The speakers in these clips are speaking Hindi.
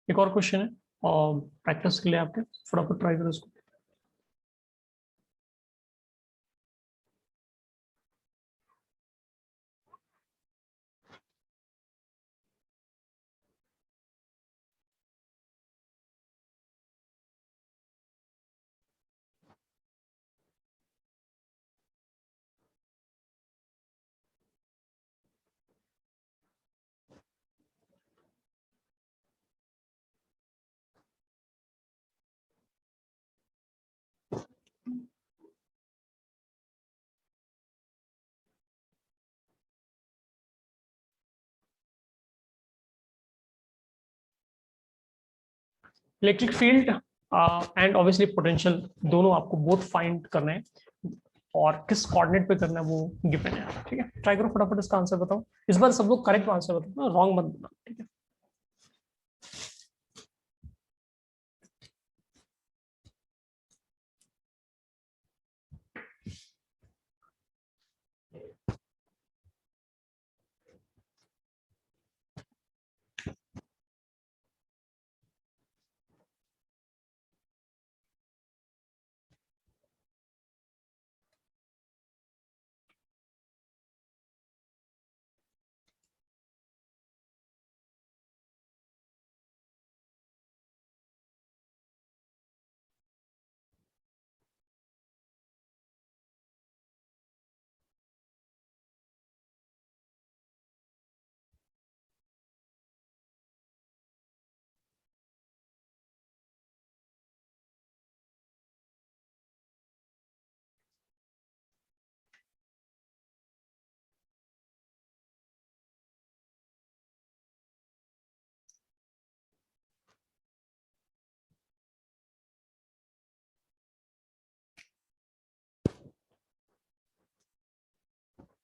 एक और क्वेश्चन है और प्रैक्टिस के लिए आपके फटाफट ट्राई करो इसको। Electric field and obviously potential दोनों आपको बोथ फाइंड करना है और किस कोऑर्डिनेट पे करना है वो गिवन है। ठीक है, ट्राई करो फटाफट इसका आंसर बताओ। इस बार सब लोग करेक्ट आंसर बताओ, रॉन्ग मत बताना। ठीक है,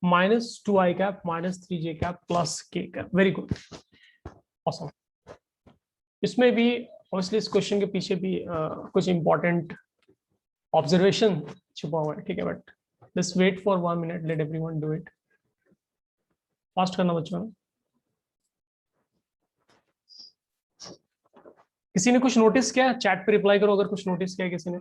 -2i cap -3j cap plus के कैप। Very good, awesome. इसमें भी ऑब्वियसली इस क्वेश्चन के पीछे भी कुछ इंपॉर्टेंट ऑब्जर्वेशन छुपा हुआ है। ठीक है, but just wait for 1 minute, let everyone do it. Fast करना बच्चों ने। किसी ने कुछ नोटिस किया? चैट पे रिप्लाई करो अगर कुछ नोटिस किया किसी ने।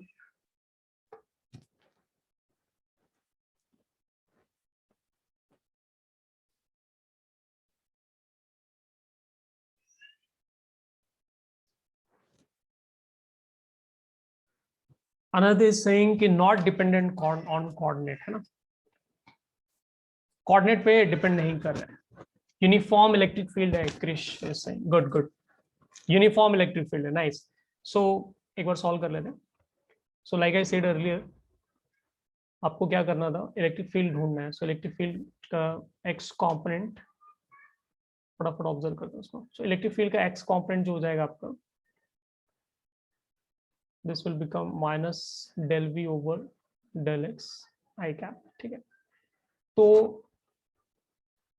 अनदर इज सेइंग कि नॉट डिपेंडेंट ऑन कोऑर्डिनेट, है ना, कोऑर्डिनेट पे डिपेंड नहीं कर रहे हैं। यूनिफॉर्म इलेक्ट्रिक फील्ड है, Krish is saying. Good good, uniform electric field है, नाइस। सो एक बार सॉल्व कर लेते हैं। So like I said earlier, आपको क्या करना था, इलेक्ट्रिक फील्ड ढूंढना है। सो इलेक्ट्रिक फील्ड का एक्स कंपोनेंट फटाफट ऑब्जर्व करते हैं उसको। सो इलेक्ट्रिक फील्ड का एक्स कंपोनेंट जो हो जाएगा आपका, this will become minus del we over del x i cap. ठीक है, तो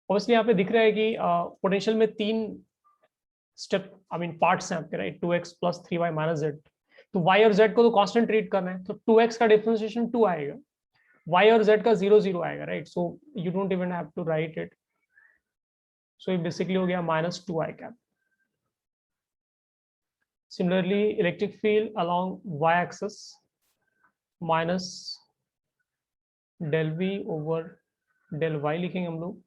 ऑब्वियसली यहाँ पे दिख रहा है कि पोटेंशियल में 3 स्टेप आई मीन पार्ट्स हैं आपके, right. 2x plus 3y minus Z. तो y और z को तो कांस्टेंट ट्रीट करना है, तो 2x का डिफरेंशिएशन 2 आएगा, y और z का 0 0 आएगा, right. So you don't even have to write it. So ये बेसिकली हो गया -2i cap. Similarly electric field along y axis minus del we over del Y लिखेंगे हम लोग।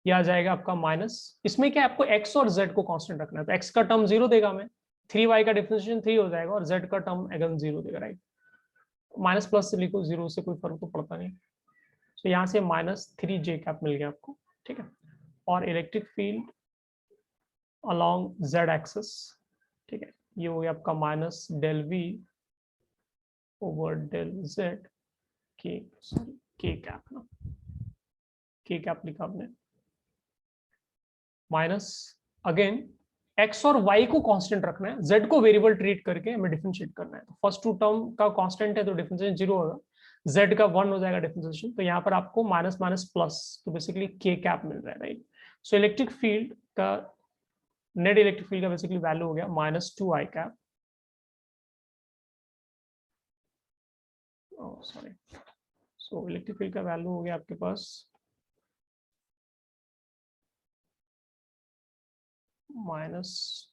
यह आ जाएगा आपका माइनस, इसमें क्या आपको x और z को कांस्टेंट रखना है, तो x का टर्म 0 देगा, मैं 3y का डिफरेंशिएशन 3 हो जाएगा और z का टर्म अगेन 0 देगा, राइट। माइनस प्लस से लिखो, 0 से कोई फर्क तो पड़ता नहीं। तो यहाँ से -3j कैप मिल गया आपको। ठीक है, और electric field along z axis, ठीक है, ये हो गया आपका minus del we over del z k, sorry k cap ना, के कैप लिखा आपने, माइनस अगेन x और y को कांस्टेंट रखना है, z को वेरिएबल ट्रीट करके हमें डिफरेंशिएट करना है। तो फर्स्ट 2 टर्म का कांस्टेंट है तो डिफरेंशिएशन 0 होगा, z का 1 हो जाएगा डिफरेंशिएशन, तो यहाँ पर आपको माइनस माइनस प्लस, तो बेसिकली k कैप मिल रहा है, राइट। सो इलेक्ट्रिक फील्ड का नेट इलेक्ट्रिक फील्ड का बेसिकली वैल्यू हो गया -2i cap, sorry. So electric field का वैल्यू हो गया आपके पास minus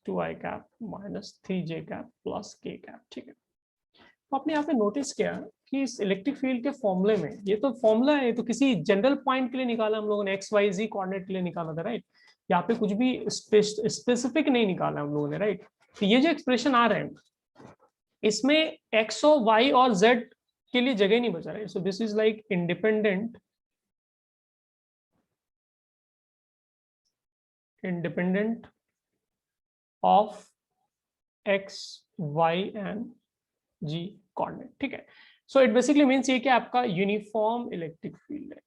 2i cap minus 3j cap plus k cap. ठीक है, तो आपने यहाँ पे नोटिस किया कि इस इलेक्ट्रिक फील्ड के फॉर्मूले में, ये तो फॉर्मूला है, तो किसी जनरल पॉइंट के लिए निकाला हम लोगों ने, एक्स वाई जी कोऑर्डिनेट के लिए निकाला था, राइट। यहाँ पे कुछ भी स्पेसिफिक नहीं निकाला हम लोगों ने, राइट। तो ये जो एक्सप्रेशन आ रहे हैं इसमें एक्स और वाई और जेड के लिए जगह नहीं बचा, right. So this is like independent of x y and z coordinate. ठीक है, सो इट बेसिकली मींस ये कि आपका यूनिफॉर्म इलेक्ट्रिक फील्ड है।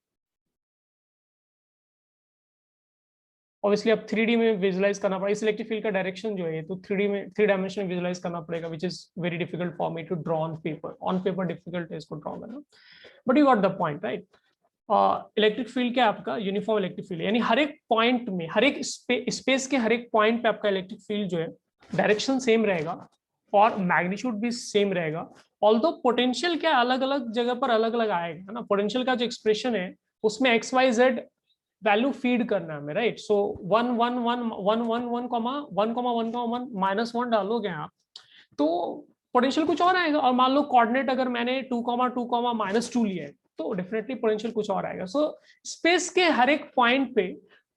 ऑब्वियसली अब 3D में विजुलाइज करना पड़ेगा, इस इलेक्ट्रिक फील्ड का डायरेक्शन जो है तो 3D में 3 डायमेंशन में विजुलाइज करना पड़ेगा, which is very difficult for me to draw on paper difficult है इसको ड्रॉ करना, but you got the point, right. Electric field क्या आपका यूनिफॉर्म इलेक्ट्रिक फील्ड, यानी हर एक पॉइंट में, हर एक स्पेस के हर एक पॉइंट पे आपका इलेक्ट्रिक फील्ड जो है डायरेक्शन सेम रहेगा और मैग्नीट्यूड भी सेम रहेगा। ऑल्दो पोटेंशियल क्या अलग अलग जगह पर अलग अलग आएगा, है ना। पोटेंशियल का जो एक्सप्रेशन है उसमें x y z value feed करना है हमें, राइट। सो 1 1 1 1 1 1 -1 डालोगे आप तो पोटेंशियल कुछ और आएगा, और मान लो कोऑर्डिनेट अगर मैंने 2 2 लिया है तो डेफिनेटली पोटेंशियल कुछ और आएगा। सो स्पेस के हर एक पॉइंट पे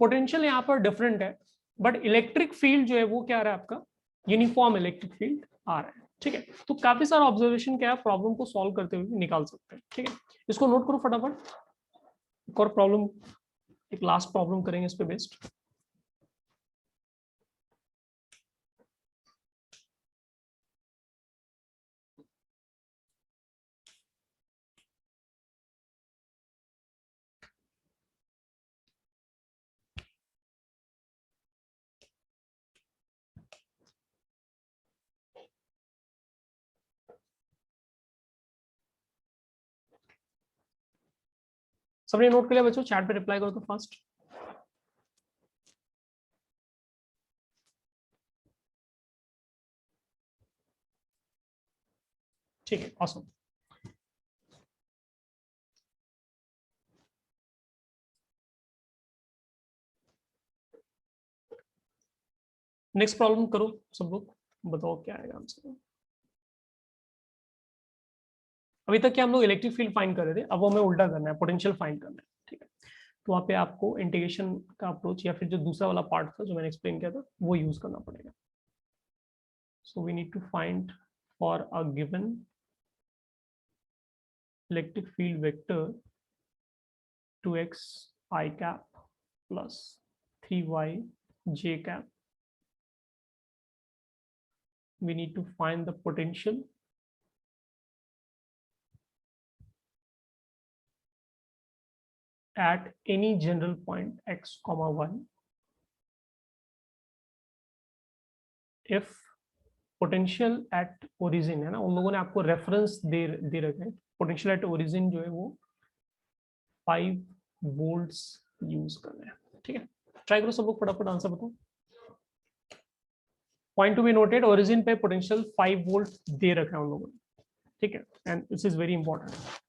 पोटेंशियल यहाँ पर डिफरेंट है, बट इलेक्ट्रिक फील्ड जो है वो क्या आ रहा है आपका, यूनिफॉर्म इलेक्ट्रिक फील्ड आ रहा है। ठीक है, तो काफी सारा ऑब्जर्वेशन क्या है, प्रॉब्लम को सॉल्व करते हुए निकाल सकते हैं। ठीक है, इसको नोट करो फटाफट। एक और प्रॉब्लम, एक लास्ट प्रॉब्लम करेंगे इस पे बेस्ड। सबने नोट कर लिया बच्चों, चैट पे रिप्लाई करो तो फास्ट। ठीक है, ऑसम। नेक्स्ट प्रॉब्लम करो सब लोग, बताओ क्या आएगा आंसर। अभी तक क्या हम लोग इलेक्ट्रिक फील्ड फाइंड कर रहे थे, अब वो हमें उल्टा करना है, पोटेंशियल फाइंड करना है। ठीक है, तो वहाँ पे आपको इंटीग्रेशन का अप्रोच या फिर जो दूसरा वाला पार्ट था जो मैंने एक्सप्लेन किया था वो यूज करना पड़ेगा। So we need to find for a given electric field vector 2x I cap plus 3y j cap, we need to find the potential at any general point x comma 1 if potential at origin, है ना, उन लोगों ने आपको रेफरेंस दे रखे हैं। पोटेंशियल एट ओरिजिन जो है वो 5 वोल्ट्स यूज कर रहे हैं। ठीक है, ट्राई करो सब लोग, फटाफट आंसर बताओ। Point to be noted, origin पे पोटेंशियल 5 वोल्ट दे रखा है उन लोगों ने। ठीक है, and this is very important.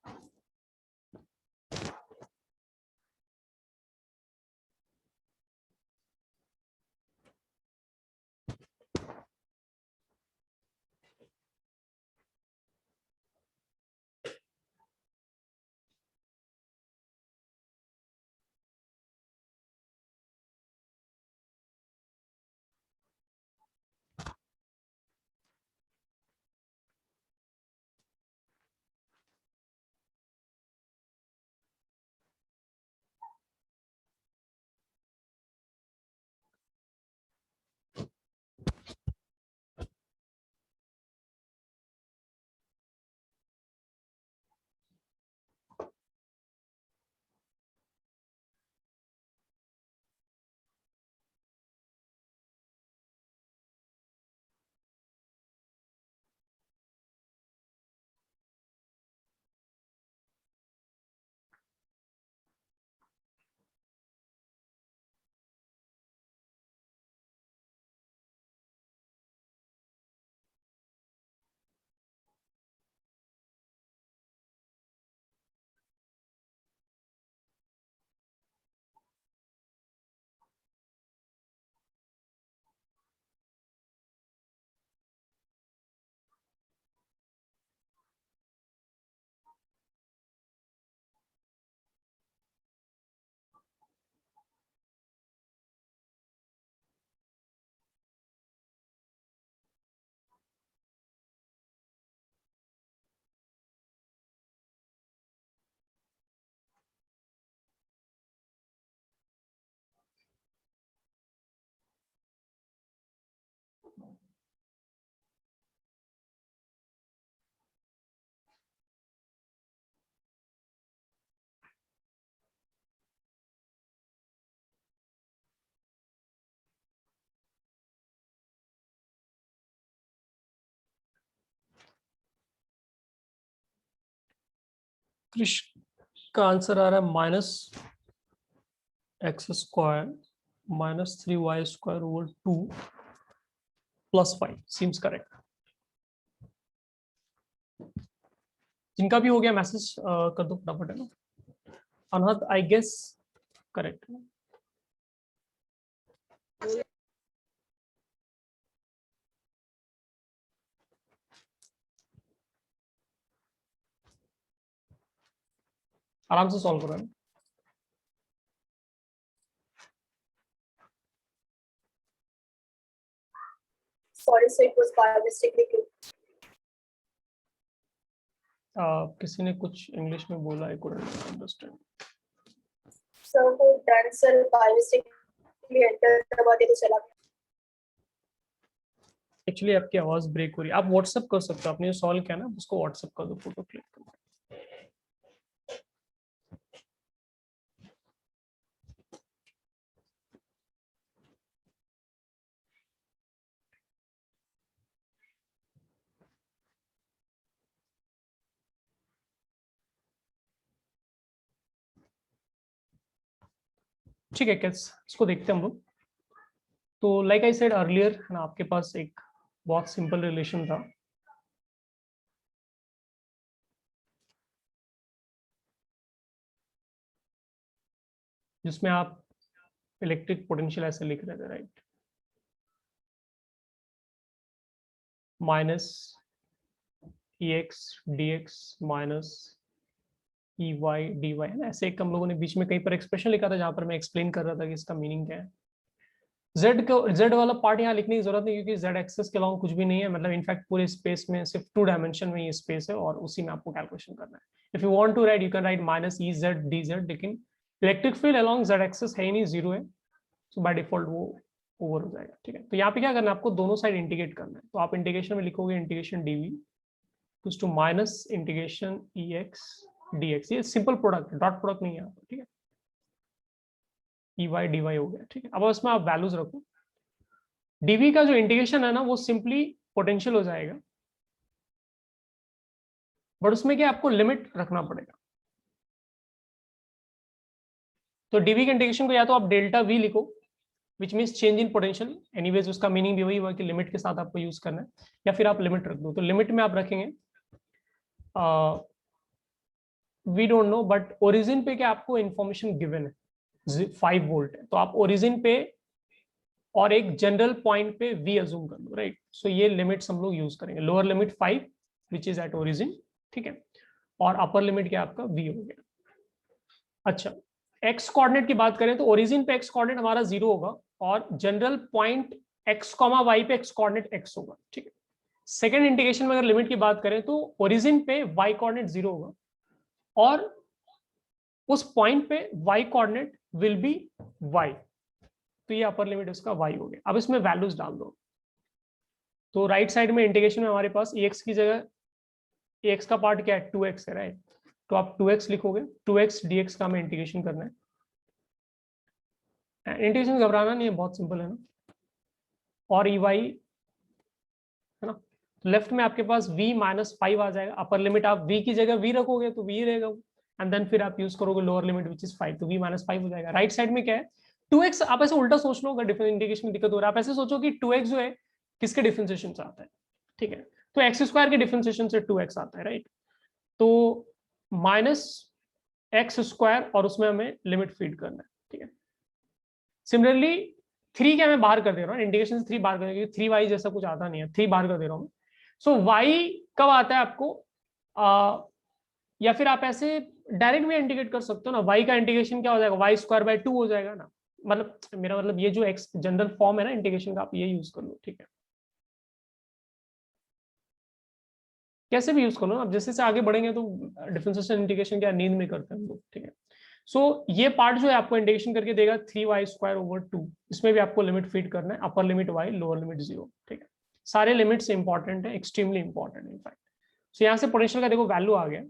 Krish का आंसर आ रहा है -x² -3y² / 2 + 5 सीम्स करेक्ट। जिनका भी हो गया मैसेज कर दो फटाफट, है ना। अनहद आई गेस करेक्ट। आराम से सॉल्व करो। Sorry, so it was by mistakenly clicked. किसी ने कुछ इंग्लिश में बोला, आई कुडंट अंडरस्टैंड। So वो dancer by mistakenly enter दबा के तो चला गया। एक्चुअली आपकी आवाज ब्रेक हो रही है। आप व्हाट्सएप कर सकते हो, आपने जो सॉल्व किया ना उसको व्हाट्सएप कर दो, फोटो क्लिक कर। ठीक है किड्स, इसको देखते हैं हम लोग। तो लाइक आई सेड अर्लियर, है ना, आपके पास एक बहुत सिंपल रिलेशन था। जिसमें आप इलेक्ट्रिक पोटेंशियल ऐसे लिख रहे थे, right, -EX dx -EY dy, है ना। ऐसे एक हम लोगों ने बीच में कहीं पर एक्सप्रेशन लिखा था जहां पर मैं एक्सप्लेन कर रहा था कि इसका मीनिंग क्या है। Z वाला पार्ट यहाँ लिखने की जरूरत नहीं, क्योंकि Z एक्सेस के अलावा कुछ भी नहीं है। मतलब इनफैक्ट पूरे स्पेस में सिर्फ 2 डायमेंशन में ये स्पेस है और उसी में आपको कैलकुलेशन करना है। If you want to write you can write -EZ dz, लेकिन electric field along Z axis है ही नहीं, 0 है, सो बाय डिफॉल्ट वो ओवर हो जाएगा। ठीक है, तो यहाँ पे क्या करना है, आपको दोनों साइड इंटीग्रेट करना है। तो आप इंटीग्रेशन में लिखोगे integration dv to minus integration EX dx। ये सिंपल प्रोडक्ट है, डॉट प्रोडक्ट नहीं है यहाँ पर। ठीक है, EY dy हो गया। ठीक है, अब इसमें आप वैल्यूज रखो। dv का जो इंटीग्रेशन है ना वो सिंपली पोटेंशियल हो जाएगा, बट उसमें क्या आपको लिमिट रखना पड़ेगा। तो dv के इंटीग्रेशन को या तो आप डेल्टा v लिखो, which means change in potential. Anyways उसका मीनिंग भी वही हुआ कि लिमिट के साथ आपको यूज करना है, या फिर आप लिमिट रख दो। तो लिमिट में आप रखेंगे we don't know, but origin पे क्या आपको इंफॉर्मेशन गिवन है 5 वोल्ट है, तो आप ओरिजिन पे और एक जनरल पॉइंट पे v अज्यूम कर लो, राइट। सो ये लिमिट्स हम लोग यूज करेंगे। Lower limit 5 which is at origin, ठीक है, और अपर लिमिट क्या आपका v हो गया। अच्छा, x कोऑर्डिनेट की बात करें तो ओरिजिन पे x कोऑर्डिनेट हमारा 0 होगा और जनरल पॉइंट x, y पे x कोऑर्डिनेट x होगा। ठीक है, सेकंड इंटीग्रेशन में अगर लिमिट की बात करें तो ओरिजिन पे y कोऑर्डिनेट 0 होगा और उस पॉइंट पे y coordinate will be y, तो ये अपर लिमिट उसका y हो गया। अब इसमें वैल्यूज डाल दो। तो राइट साइड में इंटीग्रेशन में हमारे पास x की जगह x का पार्ट क्या है 2x है, राइट। तो आप 2x लिखोगे, 2x dx का हमें इंटीग्रेशन करना है। इंटीग्रेशन घबराना नहीं है, बहुत सिंपल है ना। और ई वाई, है ना, लेफ्ट में आपके पास v -5 आ जाएगा। अपर लिमिट आप v की जगह v रखोगे तो v रहेगा, एंड देन फिर आप यूज करोगे लोअर लिमिट विच इज 5, तो v -5 हो जाएगा। राइट साइड में क्या है 2x। आप ऐसे उल्टा सोच लो, अगर डिफरेंट इंटीग्रेशन में दिक्कत हो रहा है, आप ऐसे सोचो कि 2x जो है किसके डिफरेंशिएशन से आता है, ठीक है, तो x² के डिफरेंशिएशन से 2x आता है, राइट। तो -x² और उसमें हमें लिमिट फीड करना है, ठीक है। सिमिलरली 3 क्या मैं बाहर कर दे रहा हूँ, इंटीग्रेशन से 3 बाहर कर देंगे, 3y जैसा कुछ आता नहीं है, 3 बाहर कर दे रहा हूँ। सो y कब आता है आपको, या फिर आप ऐसे डायरेक्ट भी इंटीग्रेट कर सकते हो ना। y का इंटीग्रेशन क्या हो जाएगा, y²/2 हो जाएगा ना। मतलब मेरा मतलब ये जो x जनरल फॉर्म है ना इंटीग्रेशन का, आप ये यूज कर लो, ठीक है। कैसे भी यूज कर लो, अब जैसे से आगे बढ़ेंगे तो डिफरेंशिएशन इंटीग्रेशन क्या नींद में करते हैं हम लोग, ठीक है। सो ये पार्ट जो है आपको इंटीग्रेशन करके देगा 3y²/2। इसमें भी आपको लिमिट फीड करना है, upper limit y, lower limit 0, ठीक है। सारे लिमिट्स इंपॉर्टेंट है, एक्सट्रीमली इंपॉर्टेंट इनफैक्ट। सो यहाँ से पोटेंशियल का देखो वैल्यू आ गया।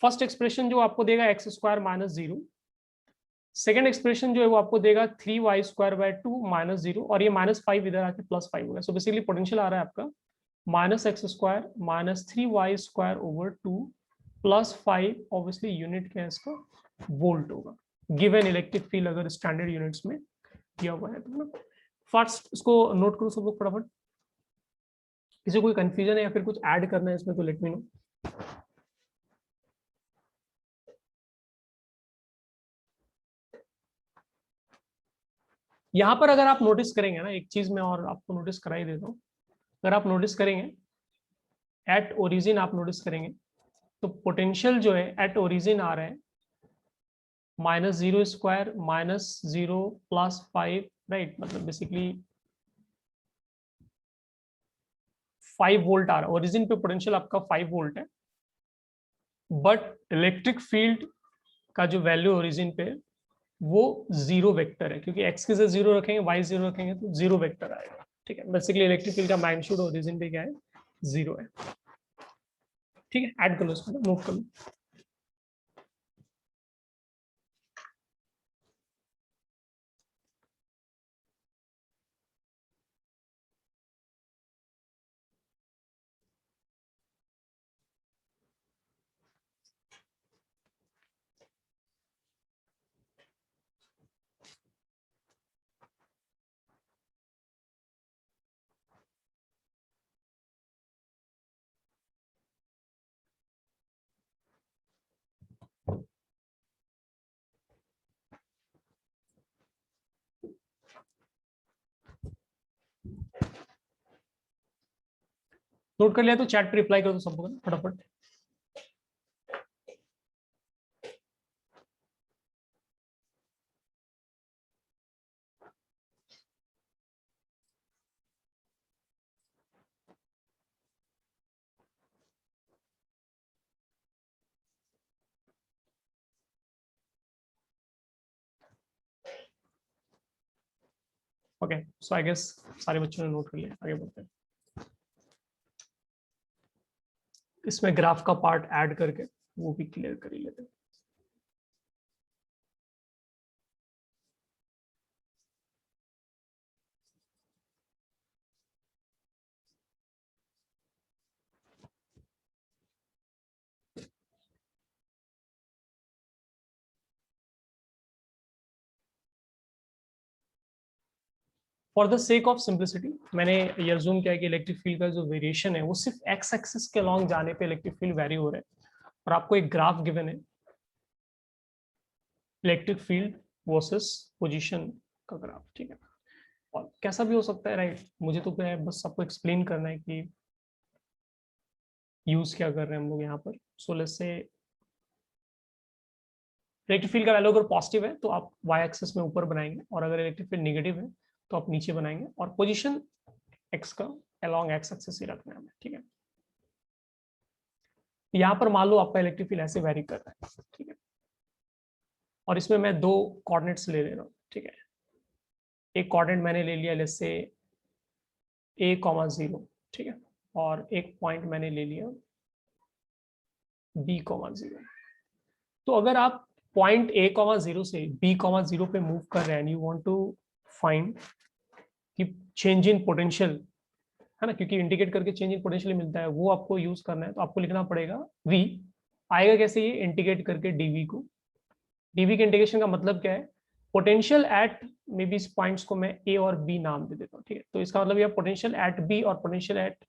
फर्स्ट एक्सप्रेशन जो आपको देगा x² -0, सेकेंड एक्सप्रेशन जो है वो आपको देगा 3y²/2 -0, और ये -5 इधर आके +5 होगा। सो बेसिकली पोटेंशियल आ रहा है आपका -x² -3y² / 2 +5 ऑब्वियसली यूनिट क्या है इसका, वोल्ट होगा, गिवन इलेक्ट्रिक फील्ड अगर स्टैंडर्ड यूनिट्स में दिया हुआ है तो ना। फर्स्ट इसको नोट करो सब लोग फटाफट, किसी कोई कंफ्यूजन है या फिर कुछ ऐड करना है इसमें तो लेट मी नो। यहाँ पर अगर आप नोटिस करेंगे ना, एक चीज मैं और आपको नोटिस करा ही देता हूँ, अगर आप नोटिस करेंगे एट ओरिजिन, आप नोटिस करेंगे तो पोटेंशियल जो है एट ओरिजिन आ रहा है -0² -0 +5, राइट, मतलब बेसिकली 5 वोल्ट आ रहा है ओरिजिन पे, पोटेंशियल आपका 5 वोल्ट है, बट इलेक्ट्रिक फील्ड का जो वैल्यू ओरिजिन पे है वो 0 वेक्टर है, क्योंकि एक्स की जगह 0 रखेंगे, वाई 0 रखेंगे तो 0 वेक्टर आएगा, ठीक है। बेसिकली इलेक्ट्रिक फील्ड का मैग्नीट्यूड ओरिजिन पे क्या है, 0 है, ठीक है। ऐड कर लो इसको, मूव कर लो। नोट कर लिया तो चैट पे रिप्लाई कर दो सबको ना फटाफट। ओके, सो आई गेस सारे बच्चों ने नोट कर लिया, आगे बढ़ते हैं। इसमें ग्राफ का पार्ट ऐड करके वो भी क्लियर कर ही लेते हैं। For the sake of simplicity मैंने ये अज्यूम किया कि इलेक्ट्रिक फील्ड का जो वेरिएशन है वो सिर्फ एक्स एक्सिस के अलॉन्ग जाने पे इलेक्ट्रिक फील्ड वेरी हो रहा है, और आपको एक ग्राफ गिवन है इलेक्ट्रिक फील्ड वर्सेस पोजीशन का ग्राफ, ठीक है। और कैसा भी हो सकता है, राइट, मुझे तो क्या है बस आपको एक्सप्लेन करना है कि यूज क्या कर रहे हैं हम लोग यहाँ पर। So let's say electric field का वैल्यू अगर पॉजिटिव है तो आप वाई एक्सिस में ऊपर बनाएंगे, और अगर इलेक्ट्रिक फील्ड नेगेटिव है तो आप नीचे बनाएंगे, और पोजीशन एक्स का अलॉन्ग एक्स एक्सिस ही रखना है हमें, ठीक है। यहाँ पर मान लो आपका इलेक्ट्रिक फील्ड ऐसे वेरी कर रहा है, ठीक है, और इसमें मैं दो कोऑर्डिनेट्स ले रहा हूँ, ठीक है। एक कोऑर्डिनेट मैंने ले लिया लेट्स से a,0, ठीक है, और एक पॉइंट मैंने ले लिया b,0। तो अगर आप पॉइंट a,0 से b,0 पे मूव कर रहे हैं, यू वांट टू फाइंड कि चेंज इन पोटेंशियल, है ना, क्योंकि इंडिकेट करके चेंज इन पोटेंशियल मिलता है, वो आपको यूज करना है, तो आपको लिखना पड़ेगा v। आएगा कैसे, ये इंटीग्रेट करके dv को, dv के इंटीग्रेशन का मतलब क्या है, पोटेंशियल एट मे बी, इस पॉइंट्स को मैं a और b नाम दे देता हूँ, ठीक है। तो इसका मतलब ये पोटेंशियल एट b और potential at,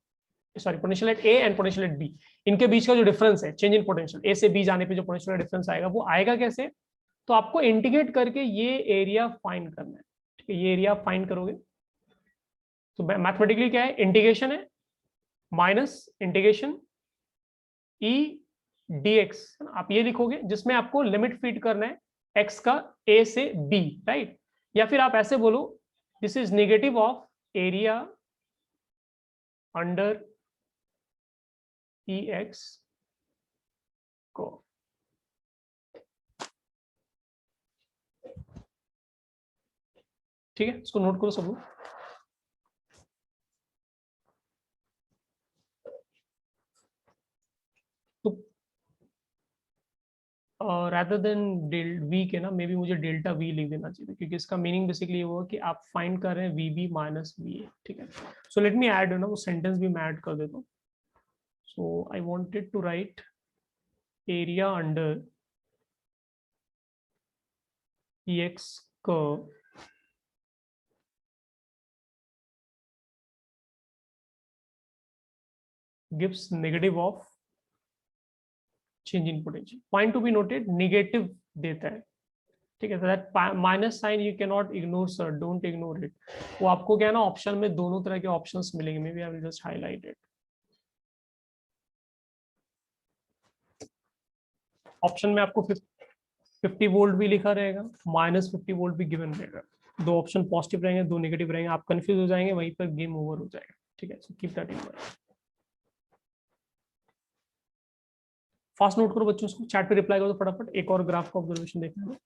sorry, potential at a and potential at b, इनके बीच का जो डिफरेंस है, चेंज इन पोटेंशियल, a से b जाने पे जो पोटेंशियल डिफरेंस आएगा वो आएगा कैसे, तो आपको इंटीग्रेट करके ये एरिया फाइंड करना है, ठीक है। ये एरिया फाइंड करोगे तो मैथमेटिकली क्या है, इंटीग्रेशन है माइनस इंटीग्रेशन ई dx, आप ये लिखोगे, जिसमें आपको लिमिट फीड करना है x का a से b, राइट। या फिर आप ऐसे बोलो, this is negative of area under ex को, ठीक है, इसको नोट करो सब लोग। तो rather देन वी के ना, मे बी मुझे डेल्टा वी लिख देना चाहिए, क्योंकि इसका मीनिंग बेसिकली ये हुआ कि आप फाइंड कर रहे हैं v b minus v a, ठीक है। सो लेट मी ऐड ना, वो सेंटेंस भी मैं ऐड कर देता हूँ। So I wanted to write area under Ex curve gives negative of change in potential. Point to be noted, negative देता है, ठीक है. That minus sign you can not ignore sir, don't ignore it. वो आपको क्या है ना, ऑप्शन में दोनों तरह के ऑप्शंस मिलेंगे. Maybe I will just highlight it. Option में आपको 50 वोल्ट भी लिखा रहेगा, -50 वोल्ट भी गिवन रहेगा. दो ऑप्शन पॉजिटिव रहेंगे, दो नेगेटिव रहेंगे. आप कंफ्यूज हो जाएंगे, वहीं पर गेम ओवर हो जाएगा. ठीक है, so keep that in mind. Fast note करो बच्चों, उसको चैट पे रिप्लाई करो फटाफट. एक और ग्राफ का ऑब्जर्वेशन देखना है.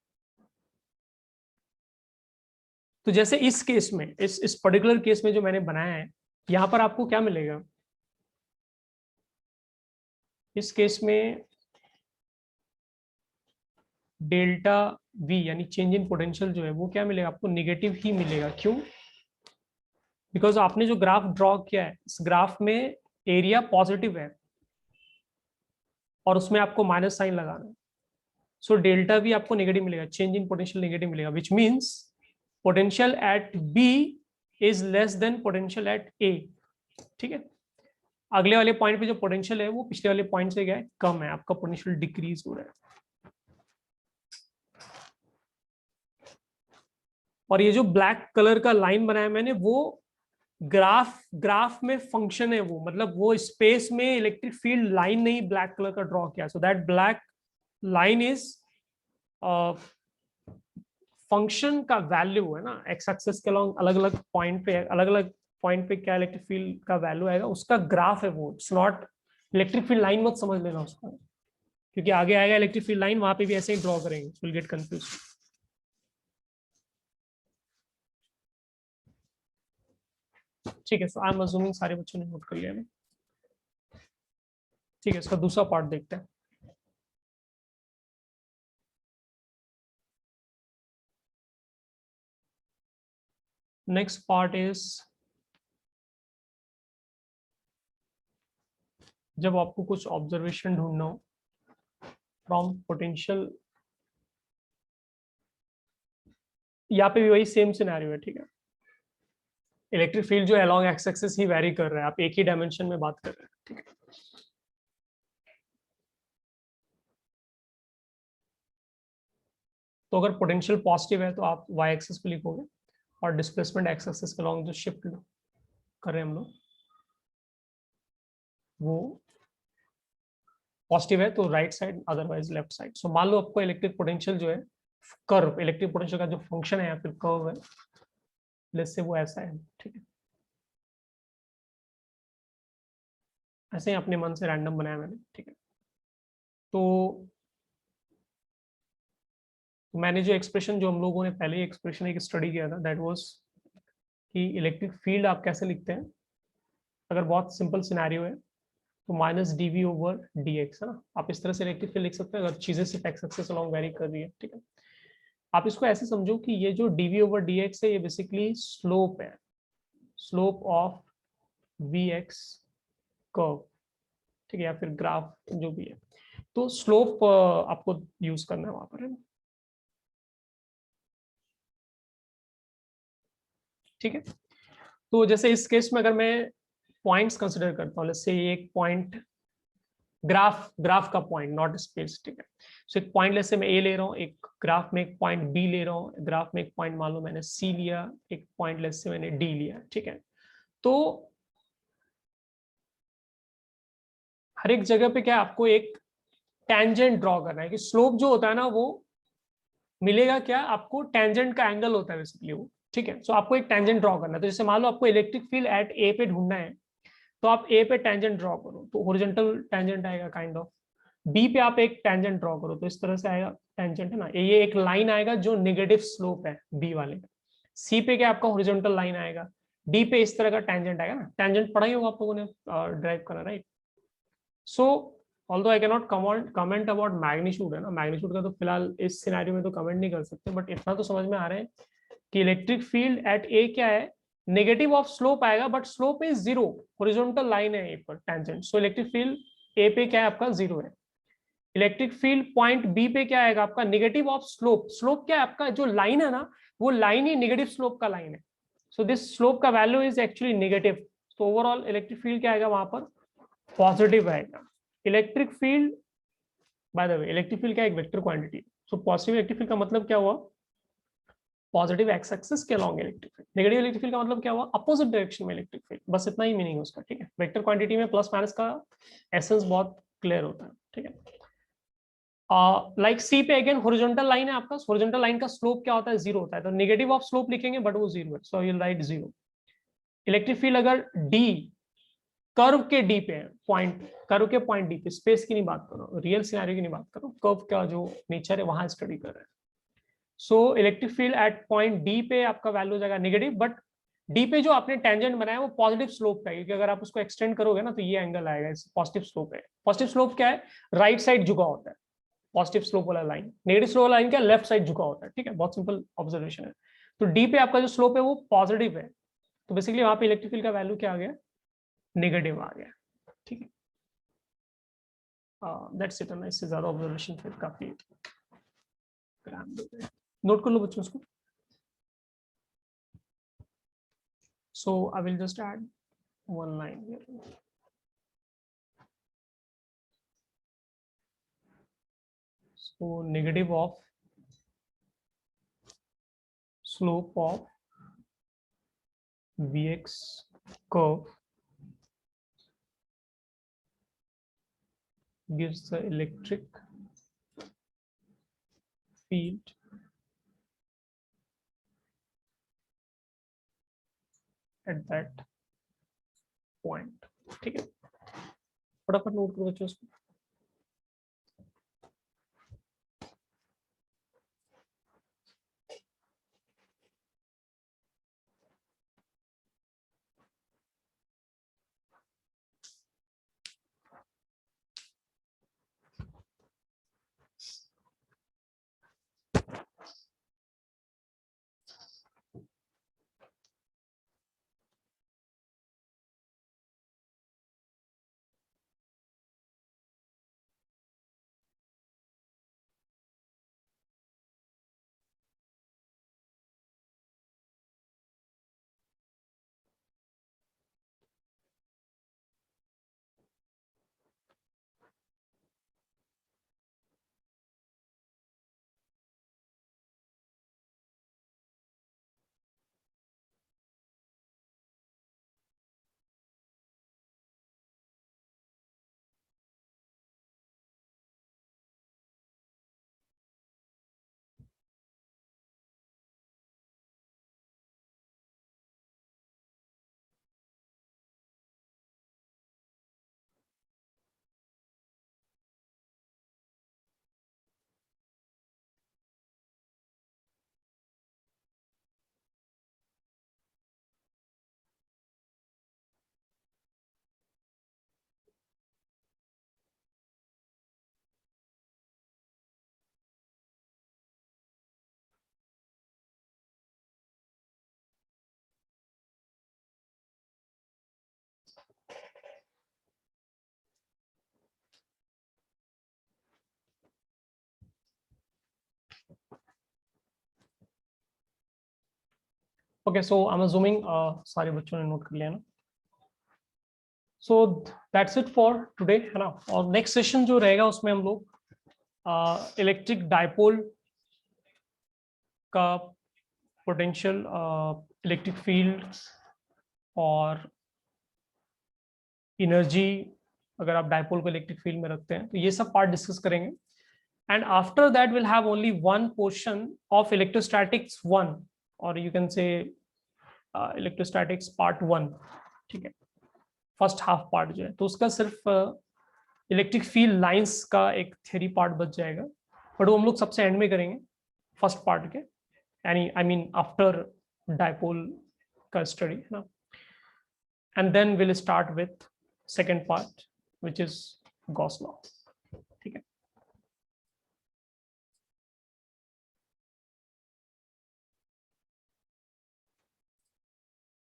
तो जैसे इस केस में, इस पर्टिकुलर केस में जो मैंने बनाया है, यहां पर आपको क्या मिलेगा. इस केस में डेल्टा वी यानी चेंज इन पोटेंशियल जो है वो क्या मिलेगा आपको, निगेटिव ही मिलेगा. क्यों? बिकॉज आपने जो ग्राफ ड्रॉ किया है, इस ग्राफ में एरिया पॉजिटिव है और उसमें आपको माइनस साइन लगाना है. सो डेल्टा वी आपको नेगेटिव मिलेगा, चेंज इन पोटेंशियल नेगेटिव मिलेगा, which means potential at B is less than potential at A. ठीक है, अगले वाले पॉइंट पे जो पोटेंशियल है वो पिछले वाले पॉइंट से क्या है, कम है. आपका पोटेंशियल डिक्रीज हो रहा है. और ये जो ब्लैक कलर का लाइन बनाया मैंने, वो ग्राफ में फंक्शन है. वो मतलब वो स्पेस में इलेक्ट्रिक फील्ड लाइन नहीं ब्लैक कलर का ड्रॉ किया. So that black line is function का वैल्यू है ना. एक्स एक्सिस के अलॉन्ग अलग अलग पॉइंट पे क्या इलेक्ट्रिक फील्ड का वैल्यू आएगा, उसका ग्राफ है वो. It's not electric field line, मत समझ लेना उसको, क्योंकि आगे आएगा इलेक्ट्रिक फील्ड लाइन, वहां पे भी ऐसे ही ड्रॉ करेंगे. Will get confuse. ठीक है, सो आई एम अज्यूमिंग सारे बच्चों ने नोट कर लिया है. ठीक है, इसका दूसरा पार्ट देखते हैं. नेक्स्ट पार्ट इज, जब आपको कुछ ऑब्जर्वेशन ढूंढना हो फ्रॉम पोटेंशियल. यहाँ पे भी वही सेम सिनेरियो है. ठीक है, इलेक्ट्रिक फील्ड जो अलोंग एक्स एक्सिस ही वेरी कर रहा है, आप एक ही डायमेंशन में बात कर रहे हैं. ठीक है, तो अगर पोटेंशियल पॉजिटिव है तो आप वाई एक्सिस पे लिखोगे, और डिस्प्लेसमेंट एक्स एक्सिस के अलॉन्ग जो शिफ्ट कर रहे हैं हम लोग, वो पॉजिटिव है तो right side, otherwise left side. So मान लो आपको इलेक्ट्रिक पोटेंशियल जो है, कर्व इलेक्ट्रिक पोटेंशियल का जो फंक्शन है या फिर कर्व है, लेट्स से वो ऐसा है. ठीक है, ऐसे ही अपने मन से रैंडम बनाया मैंने. ठीक है, तो मैंने जो एक्सप्रेशन, जो हम लोगों ने पहले एक्सप्रेशन एक स्टडी किया था, दैट वाज कि इलेक्ट्रिक फील्ड आप कैसे लिखते हैं. अगर बहुत सिंपल सिनेरियो है तो -dv/dx है ना. आप इस तरह से इलेक्ट्रिक फील्ड लिख सकते हैं अगर चीजें सिर्फ एक्स एक्सिस अलोंग वेरी कर रही है. ठीक है, आप इसको ऐसे समझो कि ये जो dv/dx है, ये बेसिकली स्लोप है, स्लोप ऑफ vx कर्व. ठीक है, या फिर ग्राफ जो भी है. तो स्लोप आपको यूज करना है वहां पर, है ना. ठीक है, तो जैसे इस केस में अगर मैं पॉइंट्स कंसिडर करता हूँ, जैसे एक पॉइंट, ग्राफ का पॉइंट, नॉट स्पेस. ठीक है, सो एक पॉइंट जैसे मैं ए ले रहा हूँ, एक ग्राफ में एक पॉइंट बी ले रहा हूँ, ग्राफ में एक पॉइंट मान लो मैंने सी लिया, एक पॉइंट जैसे मैंने डी लिया. ठीक है, तो हर एक जगह पे क्या आपको एक टेंजेंट ड्रॉ करना है, कि स्लोप जो होता है ना वो मिलेगा क्या आपको, टेंजेंट का एंगल होता है बेसिकली वो. ठीक है, सो आपको एक टेंजेंट ड्रॉ करना है. तो जैसे मान लो आपको इलेक्ट्रिक फील्ड एट ए पे ढूंढना है, तो आप ए पे टेंजेंट ड्रॉ करो तो हॉरिजॉन्टल टेंजेंट आएगा काइंड ऑफ. बी पे आप एक टेंजेंट ड्रॉ करो तो इस तरह से आएगा टेंजेंट, है ना. ये एक लाइन आएगा जो नेगेटिव स्लोप है बी वाले. सी पे क्या आपका हॉरिजॉन्टल लाइन आएगा. डी पे इस तरह का टेंजेंट आएगा ना. टेंजेंट पढ़ा ही होगा आप लोगों ने, ड्राइव करा, right. So although I can not comment about magnitude, है ना. मैग्नीट्यूड का तो फिलहाल इस सिनेरियो में तो कमेंट नहीं कर सकते, बट इतना तो समझ में आ रहा है कि इलेक्ट्रिक फील्ड एट ए क्या है, नेगेटिव ऑफ स्लोप आएगा, but slope is 0, horizontal line है ए पर टेंजेंट. सो इलेक्ट्रिक फील्ड ए पे क्या है आपका 0 है. इलेक्ट्रिक फील्ड पॉइंट बी पे क्या आएगा आपका, नेगेटिव ऑफ स्लोप। स्लोप क्या है आपका, जो लाइन है ना वो लाइन ही नेगेटिव स्लोप का लाइन है, सो दिस स्लोप का वैल्यू इज एक्चुअली नेगेटिव। तो ओवरऑल इलेक्ट्रिक फील्ड क्या आएगा वहां पर, पॉजिटिव आएगा। Electric field, by the way electric field क्या एक vector quantity, so positive electric field का मतलब क्या हुआ, पॉजिटिव एक्स एक्सिस के along electric field. Negative electric field का मतलब क्या हुआ, अपोजिट डायरेक्शन में इलेक्ट्रिक फील्ड। बस इतना ही मीनिंग है उसका, ठीक है। वेक्टर क्वांटिटी में प्लस माइनस का एसेंस बहुत क्लियर होता है, ठीक है। लाइक सी पे अगेन हॉरिजॉन्टल लाइन है आपका, हॉरिजॉन्टल लाइन का स्लोप क्या होता है, जीरो होता है, तो नेगेटिव ऑफ स्लोप लिखेंगे बट वो जीरो है, so you right zero. Electric field अगर डी कर्व के डी पे है, पॉइंट कर्व के पॉइंट डी पे, स्पेस की नहीं बात कर रहा हूँ, रियल सिनेरियो की नहीं बात कर रहा हूँ, कर्व का जो नेचर है वहां स्टडी कर रहे हैं। सो electric field at point D पे आपका वैल्यू हो जाएगा नेगेटिव, बट डी पे जो आपने टेंजेंट बनाया वो पॉजिटिव स्लोप का है, क्योंकि अगर आप उसको एक्सटेंड करोगे ना तो ये एंगल आएगा, पॉजिटिव स्लोप है। पॉजिटिव स्लोप क्या है, राइट साइड झुका होता है पॉजिटिव स्लोप वाला लाइन, नेगेटिव स्लोप वाला लाइन क्या लेफ्ट साइड झुका होता है, ठीक है, बहुत सिंपल ऑब्जर्वेशन है। तो डी पे आपका जो स्लोप है वो पॉजिटिव है, तो बेसिकली वहां पे इलेक्ट्रिक फील्ड का वैल्यू क्या आ गया, नेगेटिव आ गया, ठीक है। दैट्स इट, इससे ज्यादा ऑब्जर्वेशन फिर काफी नोट कर लो बच्चों उसको। So I will just add one line here. So negative of slope of Vx curve gives the electric field at that point, ठीक है। फटाफट नोट करो बच्चों उसको। Okay, so I am assuming सारे बच्चों ने नोट कर लिया ना। So that's it for today, है ना। और नेक्स्ट सेशन जो रहेगा उसमें हम लोग इलेक्ट्रिक डायपोल का पोटेंशियल, इलेक्ट्रिक फील्ड और एनर्जी, अगर आप डायपोल को इलेक्ट्रिक फील्ड में रखते हैं तो ये सब पार्ट डिस्कस करेंगे। And after that will have only one portion of electrostatics 1, और you can say electrostatics part 1, ठीक है, फर्स्ट हाफ पार्ट जो है, तो उसका सिर्फ इलेक्ट्रिक फील्ड लाइंस का एक थ्योरी पार्ट बच जाएगा, बट वो हम लोग सबसे एंड में करेंगे फर्स्ट पार्ट के, यानी आई मीन आफ्टर डायपोल का स्टडी, है ना। And then will start with second part which is Gauss law.